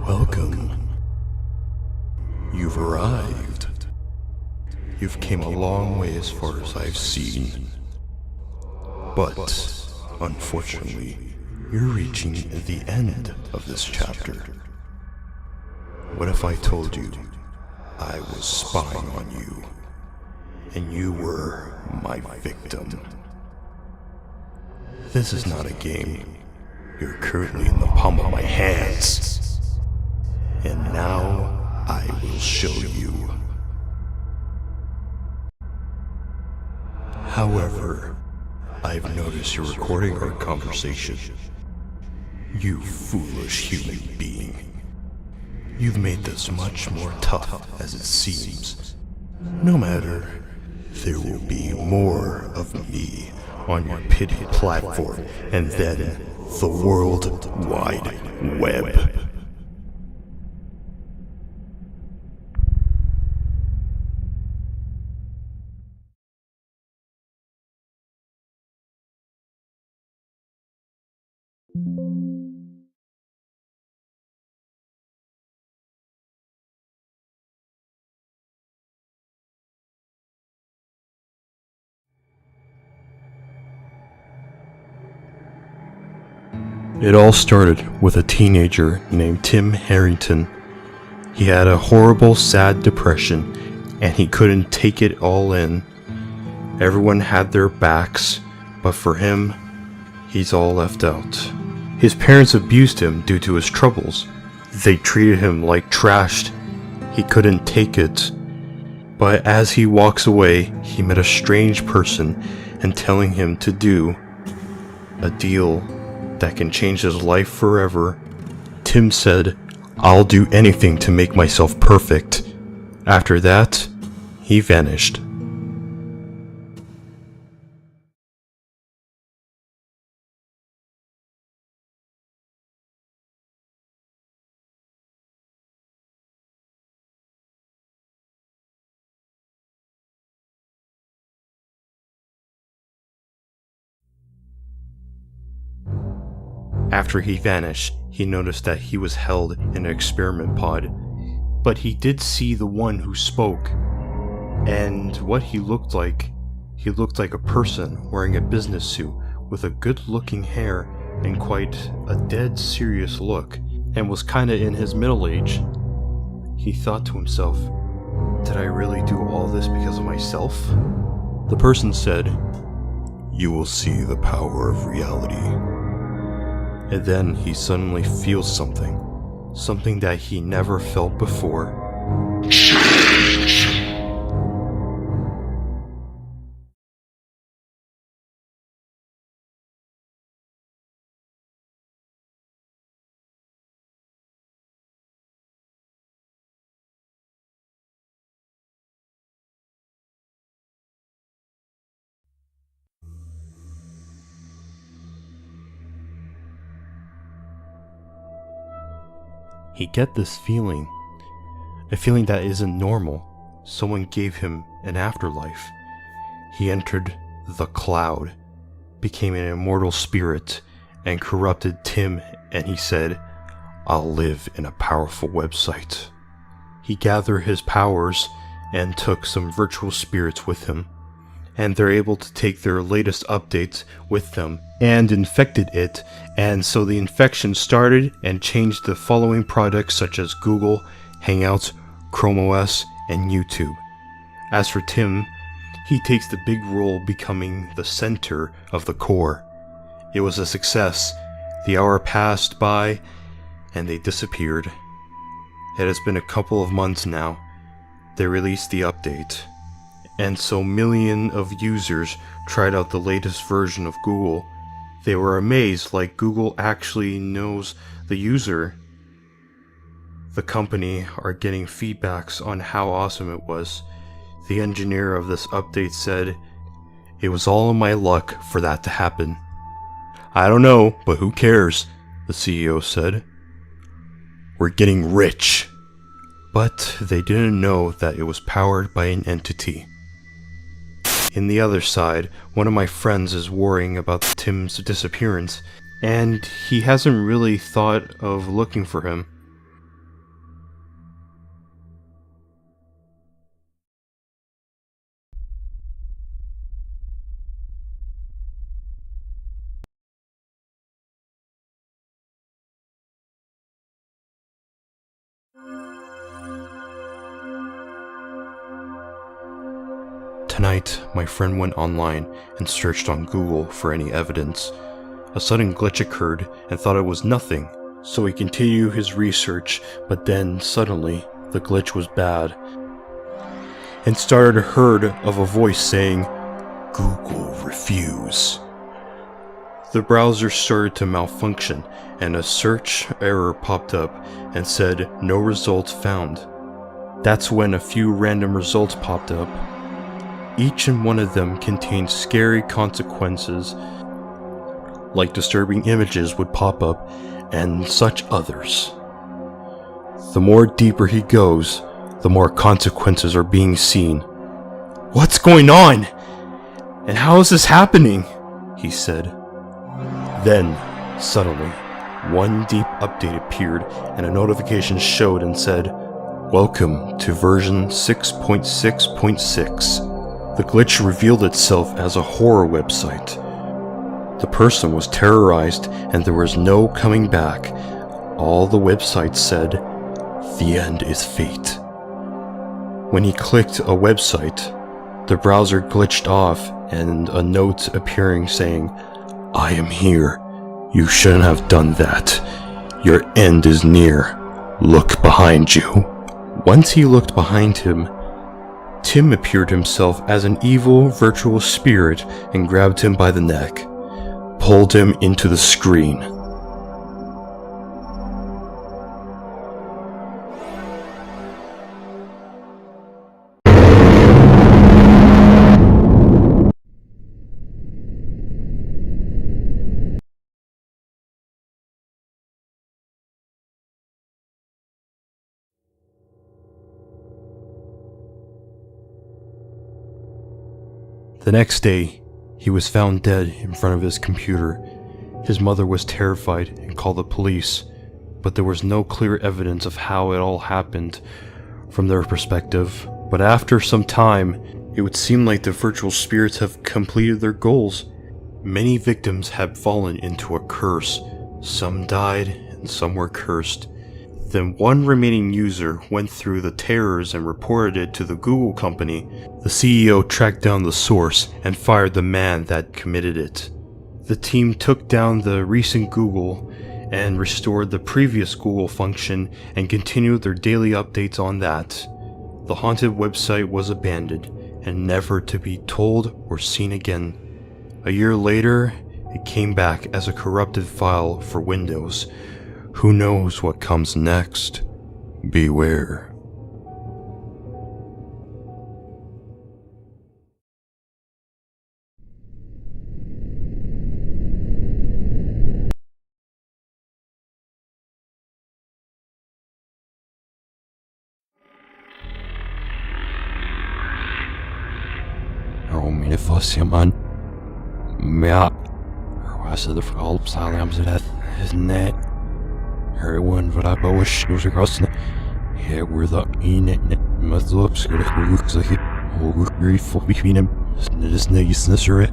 Welcome. You've arrived. You've came a long way as far as I've seen. But, unfortunately, you're reaching the end of this chapter. What if I told you I was spying on you, and you were my victim? This is not a game. You're currently in the palm of my hands. And now, I will show you. However, I've noticed you're recording our conversation. You foolish human being. You've made this much more tough as it seems. No matter, there will be more of me on your pity platform and then the World Wide Web. It all started with a teenager named Tim Harrington. He had a horrible, sad depression, and he couldn't take it all in. Everyone had their backs, but for him, he's all left out. His parents abused him due to his troubles. They treated him like trash. He couldn't take it. But as he walks away, he met a strange person and telling him to do a deal that can change his life forever. Tim said, "I'll do anything to make myself perfect." After that, he vanished. After he vanished, he noticed that he was held in an experiment pod, but he did see the one who spoke, and what he looked like a person wearing a business suit with a good-looking hair and quite a dead serious look, and was kinda in his middle age. He thought to himself, did I really do all this because of myself? The person said, "You will see the power of reality." And then he suddenly feels something that he never felt before. He get this feeling, a feeling that isn't normal. Someone gave him an afterlife. He entered the cloud, became an immortal spirit, and corrupted Tim, and he said, "I'll live in a powerful website." He gathered his powers and took some virtual spirits with him, and they're able to take their latest updates with them and infected it, and so the infection started and changed the following products such as Google, Hangouts, Chrome OS, and YouTube. As for Tim, he takes the big role becoming the center of the core. It was a success. The hour passed by, and they disappeared. It has been a couple of months now. They released the update, and so millions of users tried out the latest version of Google. They were amazed, like Google actually knows the user. The company are getting feedbacks on how awesome it was. The engineer of this update said, "It was all in my luck for that to happen." "I don't know, but who cares?" the CEO said. "We're getting rich." But they didn't know that it was powered by an entity. In the other side, one of my friends is worrying about Tim's disappearance, and he hasn't really thought of looking for him. Tonight, my friend went online and searched on Google for any evidence. A sudden glitch occurred and thought it was nothing, so he continued his research, but then suddenly the glitch was bad and started heard of a voice saying, "Google refuse." The browser started to malfunction and a search error popped up and said no results found. That's when a few random results popped up. Each and one of them contained scary consequences, like disturbing images would pop up and such others. The more deeper he goes, the more consequences are being seen. "What's going on? And how is this happening?" he said. Then, suddenly, one deep update appeared and a notification showed and said, "Welcome to version 6.6.6. The glitch revealed itself as a horror website. The person was terrorized and there was no coming back. All the website said, 'The end is fate.'" When he clicked a website, the browser glitched off and a note appearing saying, "I am here. You shouldn't have done that. Your end is near. Look behind you." Once he looked behind him, Tim appeared himself as an evil virtual spirit and grabbed him by the neck, pulled him into the screen. The next day, he was found dead in front of his computer. His mother was terrified and called the police, but there was no clear evidence of how it all happened from their perspective. But after some time, it would seem like the virtual spirits have completed their goals. Many victims had fallen into a curse. Some died and some were cursed. Then one remaining user went through the terrors and reported it to the Google company. The CEO tracked down the source and fired the man that committed it. The team took down the recent Google and restored the previous Google function and continued their daily updates on that. The haunted website was abandoned and never to be told or seen again. A year later, it came back as a corrupted file for Windows. Who knows what comes next? Beware. Min fosse man. Ja. Was er for halv særlig om det net. Everyone for that wish was across. Yeah, we're the in it. Must look so that looks like it. Oh, grateful between him. This niceness, right?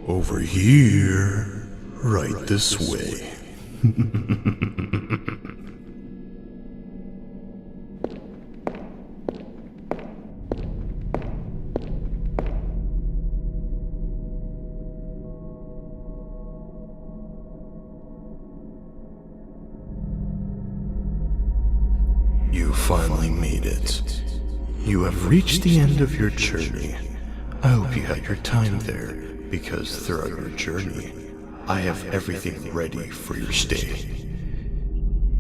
Over here, right this way. You finally made it. You have reached the end of your journey. I hope you had your time there, because throughout your journey, I have everything ready for your stay.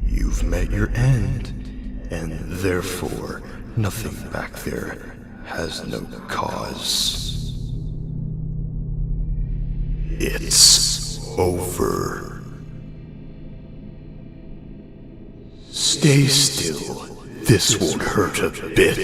You've met your end, and therefore, nothing back there has no cause. It's over. Stay still. This won't hurt a bit.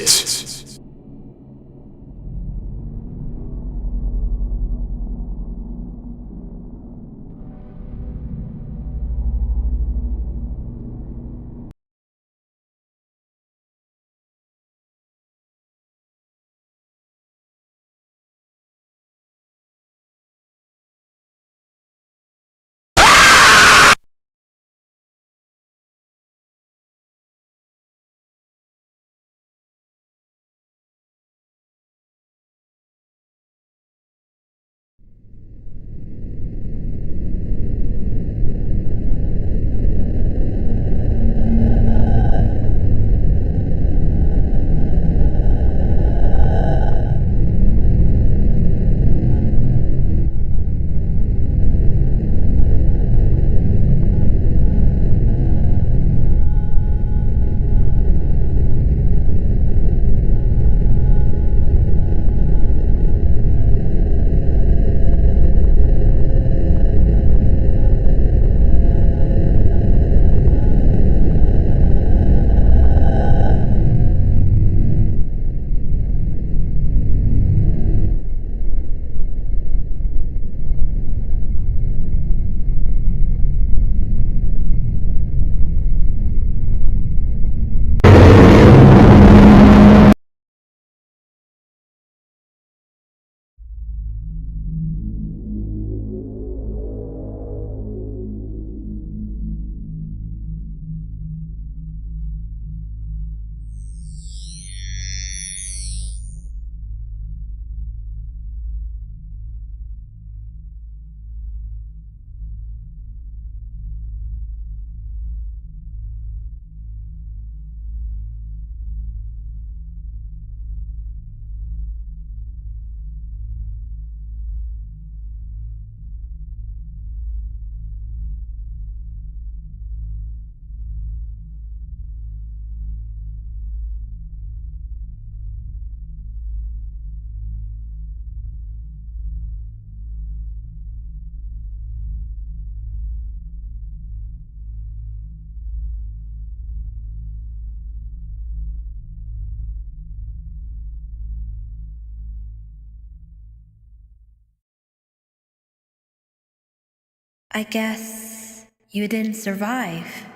I guess you didn't survive.